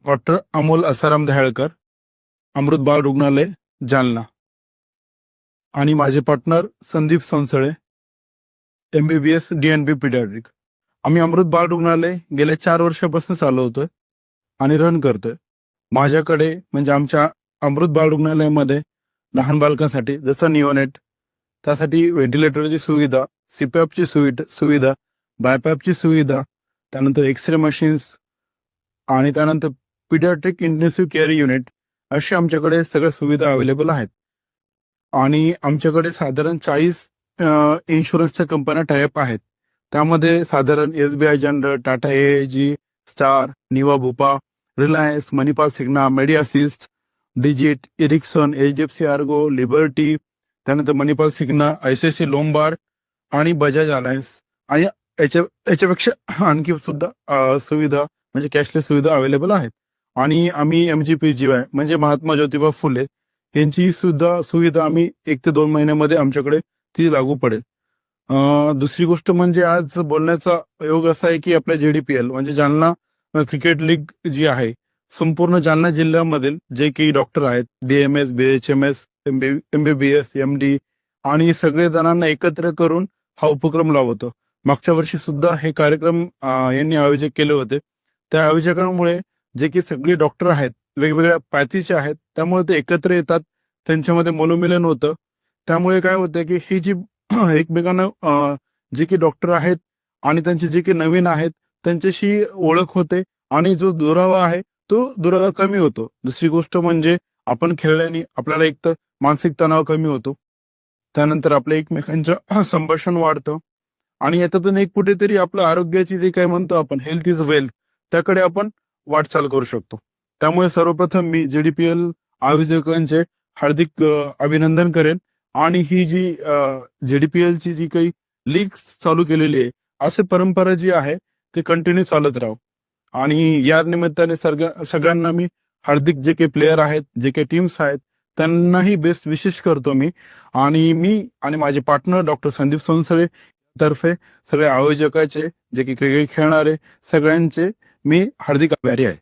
Doctor Amol Asaram दह्याळकर, अमृत बाळ रुग्णालय, जालना. आणि माझे partner Sandeep Sansale, MBBS DNB paediatric. आम्ही अमृत बाळ रुग्णालय गेल्या 4 वर्षापासून चालवतोय आणि रन करतोय. माझ्याकडे म्हणजे आमच्या अमृत बाळ रुग्णालयामध्ये लहान बालकांसाठी जसं निओनेट, त्यासाठी व्हेंटिलेटरची सुविधा, CPAPची सुविधा, बायपॅपची सुविधा, त्यानंतर एक्सरे मशीन्स आणि त्यानंतर पीडियाट्रिक इंटेन्सिव्ह केअर युनिट अशी आमच्याकडे सगळ्या सुविधा अवेलेबल आहेत. आणि आमच्याकडे साधारण 40 इन्शुरन्सच्या कंपन्या टायअप आहेत. त्यामध्ये साधारण SBI general, Tata AIG, Star, Niva Bupa, Reliance, Manipal Cigna, Medi Assist, Digit, Ericsson, HDFC Ergo, Liberty, त्यानंतर मणिपाल सिग्ना, ICICI लोंबार्ड आणि बजाज अलायन्स. आणि याच्यापेक्षा आणखी सुद्धा सुविधा म्हणजे कॅशलेस सुविधा अवेलेबल आहेत. आणि आम्ही MGPGY म्हणजे महात्मा ज्योतिबा फुले यांची सुद्धा सुविधा आम्ही 1 ते 2 महिन्यामध्ये आमच्याकडे ती लागू पडेल. दुसरी गोष्ट म्हणजे आज बोलण्याचा योग असा आहे की आपल्या JDPL म्हणजे जालना क्रिकेट लीग जी आहे, संपूर्ण जालना जिल्ह्यामधील जे काही डॉक्टर आहेत, BMS, BHMS, MBBS, MD आणि सगळे जणांना एकत्र करून हा उपक्रम लावतो. मागच्या वर्षी सुद्धा हे कार्यक्रम यांनी आयोजित केले होते. त्या आयोजकांमुळे जे की सगळे डॉक्टर आहेत, वेगवेगळ्या पॅथीचे आहेत, त्यामुळे ते एकत्र येतात, त्यांच्यामध्ये मनोमिलन होतं. त्यामुळे काय होतं की ही जी एकमेकांना जे की डॉक्टर आहेत आणि त्यांचे जे की नवीन आहेत त्यांच्याशी ओळख होते आणि जो दुरावा आहे तो दुरावा कमी होतो. दुसरी गोष्ट म्हणजे आपण खेळल्याने आपल्याला एक तर मानसिक तणाव कमी होतो, त्यानंतर आपल्या एकमेकांचं संभाषण वाढतं आणि याच्यातून एक कुठेतरी आपलं आरोग्याची जे काय म्हणतो आपण हेल्थ इज वेल्थ त्याकडे आपण वाटचाल करू शकतो. त्यामुळे सर्वप्रथम मी JDPL आयोजकांचे हार्दिक अभिनंदन करेन आणि ही जी JDPL ची जी काही लीग चालू केलेली आहे, असे परंपरा जी आहे ते कंटिन्यू चालत राहू. आणि या निमित्ताने सगळ्यांना मी हार्दिक जे काही प्लेयर आहेत, जे काही टीम्स आहेत त्यांनाही बेस्ट विशेष करतो मी. आणि मी आणि माझे पार्टनर डॉक्टर संदीप संसळे तर्फे सगळ्या आयोजकाचे जे की क्रिकेट खेळणारे सगळ्यांचे मी हार्दिक आभारी आहे.